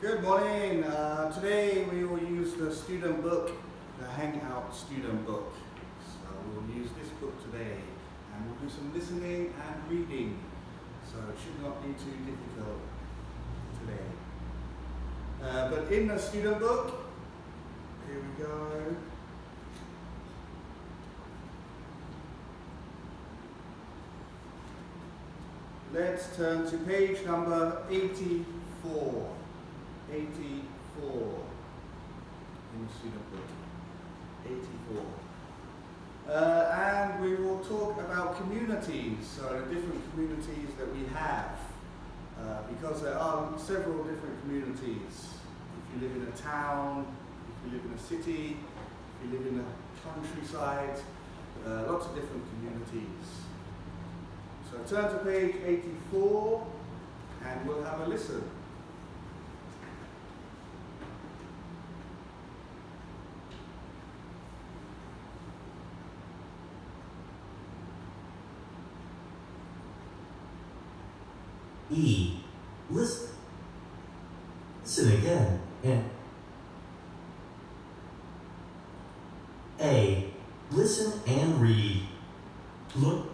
Good morning. Today we will use the student book, the Hangout student book. So we'll use this book today and we'll do some listening and reading. So it should not be too difficult today. But in the student book, here we go. Let's turn to page number 84. 84 in the student book. 84. And we will talk about communities, so the different communities that we have, because there are several different communities. If you live in a town, if you live in a city, if you live in a countryside, lots of different communities. So turn to page 84 and we'll have a listen. E. Listen. Listen again. And A. Listen and read. Look.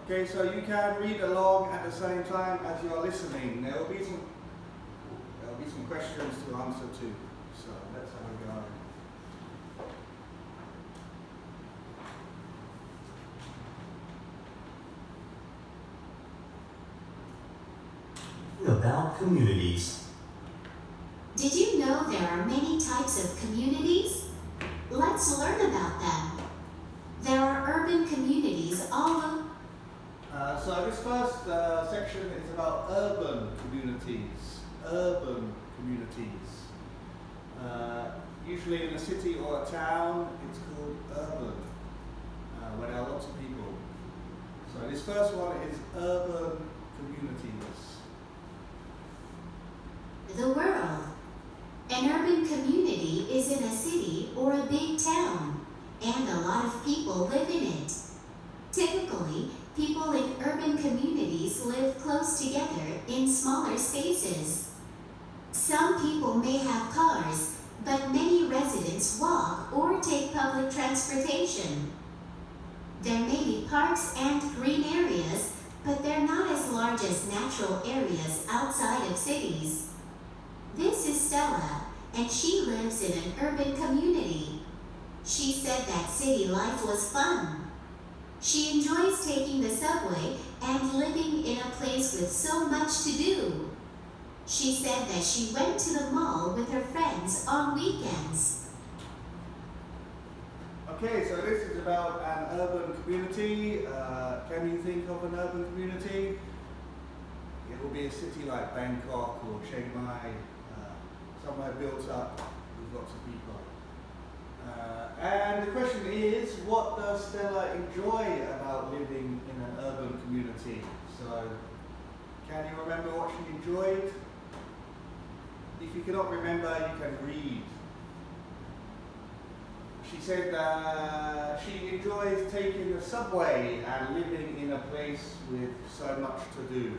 Okay, so you can read along at the same time as you are listening. There will be some questions to answer too. So let's have a go. About communities. Did you know there are many types of communities? Let's learn about them. There are urban communities all over. So this first section is about urban communities. Urban communities. Usually in a city or a town, it's called urban, where there are lots of people. So this first one is urban communities. The world. An urban community is in a city or a big town, and a lot of people live in it. Typically, people in urban communities live close together in smaller spaces. Some people may have cars, but many residents walk or take public transportation. There may be parks and green areas, but they're not as large as natural areas outside of cities. This is Stella, and she lives in an urban community. She said that city life was fun. She enjoys taking the subway and living in a place with so much to do. She said that she went to the mall with her friends on weekends. Okay, so this is about an urban community. Can you think of an urban community? It will be a city like Bangkok or Chiang Mai, somewhere built up with lots of people. And the question is, what does Stella enjoy about living in an urban community? So, can you remember what she enjoyed? If you cannot remember, you can read. She said she enjoys taking the subway and living in a place with so much to do.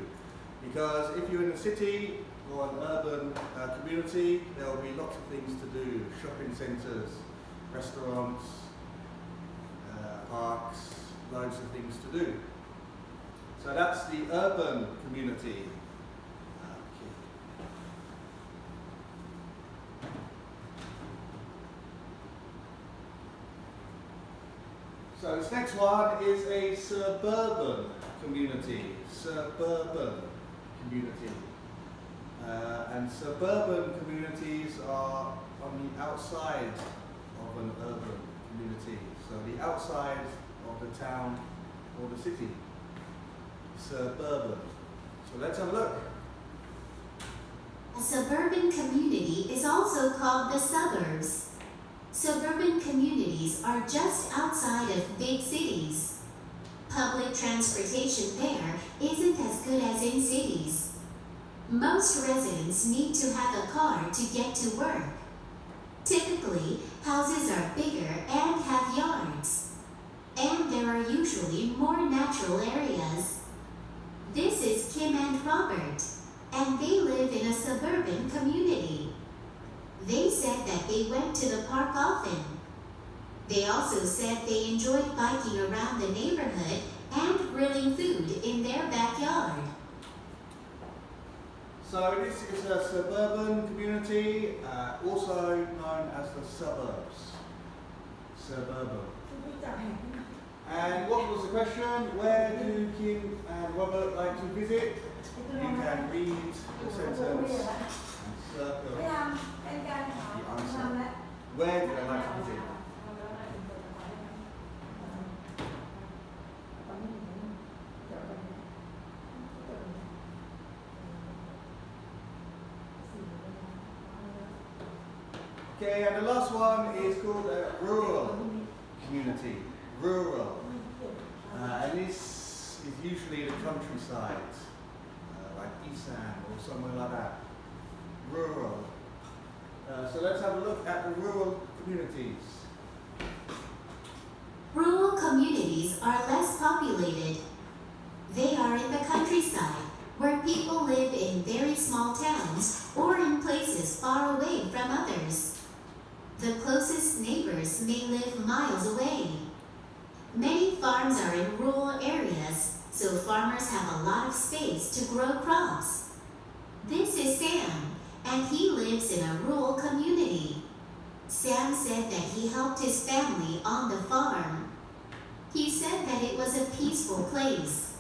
Because if you're in a city or an urban community, there will be lots of things to do. Shopping centres, restaurants, parks, loads of things to do. So that's the urban community. So this next one is a suburban community. Suburban community. And suburban communities are on the outside of an urban community. So the outside of the town or the city. Suburban. So let's have a look. A suburban community is also called the suburbs. Suburban communities are just outside of big cities. Public transportation there isn't as good as in cities. Most residents need to have a car to get to work. Typically, houses are bigger and have yards. And there are usually more natural areas. This is Kim and Robert, and they live in a suburban community. They said that they went to the park often. They also said they enjoyed biking around the neighborhood and grilling food in their backyard. So this is a suburban community, also known as the suburbs. Suburban. And what was the question? Where do Kim and Robert like to visit? You can read the sentence and circle the answer. Where do they like to visit? Okay, and the last one is called a rural community. Rural. And this is usually the countryside, like Isan or somewhere like that. Rural. So let's have a look at the rural communities. Rural communities are less populated. They are in the countryside, where people live in very small towns or in places far away from others. The closest neighbors may live miles away. Many farms are in rural areas, so farmers have a lot of space to grow crops. This is Sam, and he lives in a rural community. Sam said that he helped his family on the farm. He said that it was a peaceful place.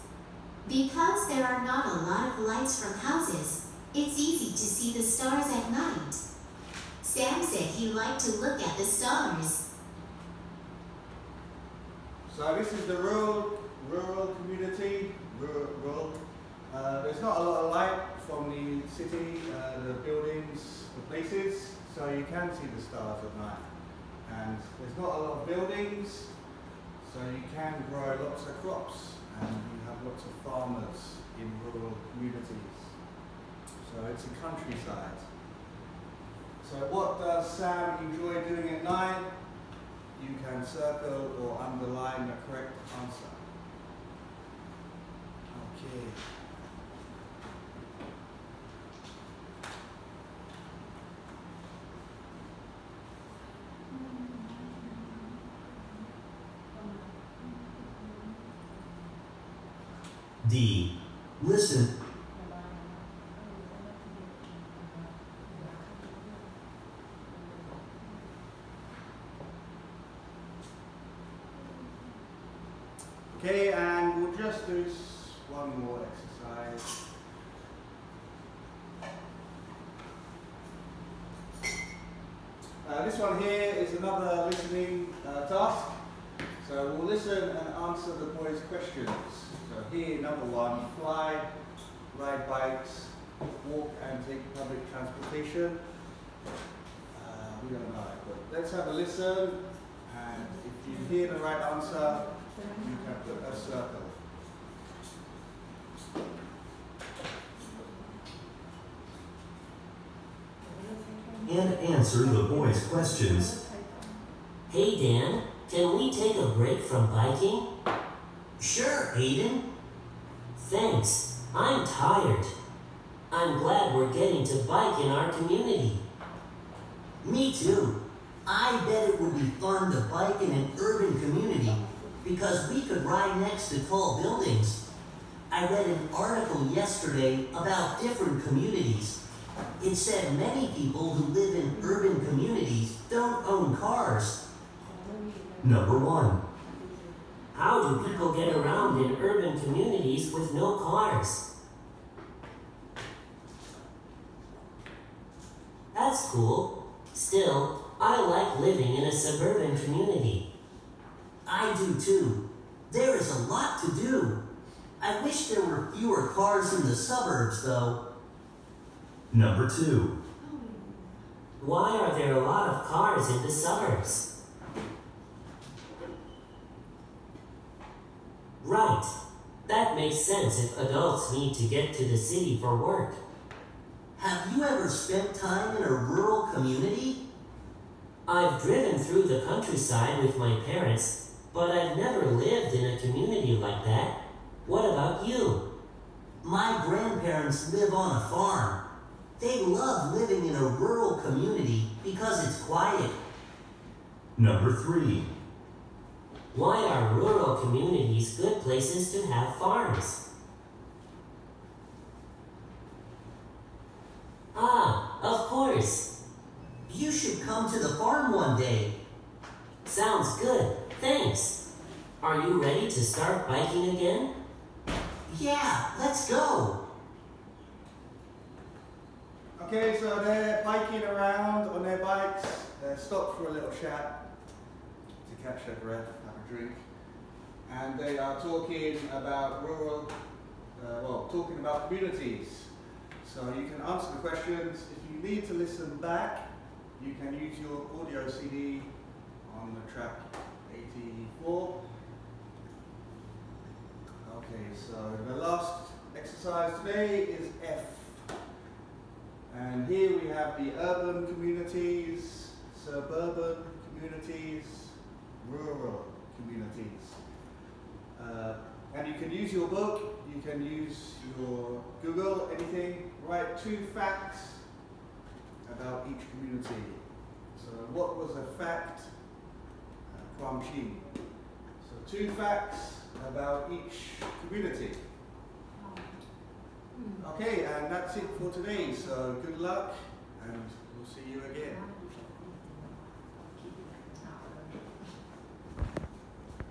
Because there are not a lot of lights from houses, it's easy to see the stars at night. Sam said he liked to look at the stars. So this is the rural community. Rural. There's not a lot of light from the city, the buildings, the places, so you can see the stars at night. And there's not a lot of buildings, so you can grow lots of crops, and you have lots of farmers in rural communities. So it's a countryside. So what does Sam enjoy doing at night? You can circle or underline the correct answer. Okay. D. Listen. Okay, and we'll just do one more exercise. This one here is another listening task. So we'll listen and answer the boys' questions. So here, number one, fly, ride bikes, walk and take public transportation. We don't know it, but let's have a listen. And if you hear the right answer, you can put a circle. And answer the boys' questions. Hey Dan, can we take a break from biking? Sure, Aiden. Thanks, I'm tired. I'm glad we're getting to bike in our community. Me too. I bet it would be fun to bike in an urban community because we could ride next to tall buildings. I read an article yesterday about different communities. It said many people who live in urban communities don't own cars. Number 1. How do people get around in urban communities with no cars? That's cool. Still, I like living in a suburban community. I do too. There is a lot to do. I wish there were fewer cars in the suburbs though. Number 2. Why are there a lot of cars in the suburbs? Right. That makes sense if adults need to get to the city for work. Have you ever spent time in a rural community? I've driven through the countryside with my parents, but I've never lived in a community like that. What about you? My grandparents live on a farm. They love living in a rural community because it's quiet. Number 3. Why are rural communities good places to have farms? Ah, of course. You should come to the farm one day. Sounds good. Thanks. Are you ready to start biking again? Yeah, let's go. Okay, so they're biking around on their bikes. They're stopped for a little chat to catch their breath, have a drink. And they are talking about talking about communities. So you can answer the questions. If you need to listen back, you can use your audio CD on the track 84. Okay, so the last exercise today is F. And here we have the urban communities, suburban communities, rural communities. And you can use your book, you can use your Google, anything. Write 2 facts about each community. So what was a fact? Kwamchin. So 2 facts about each community. Okay, and that's it for today. So good luck, and we'll see you again.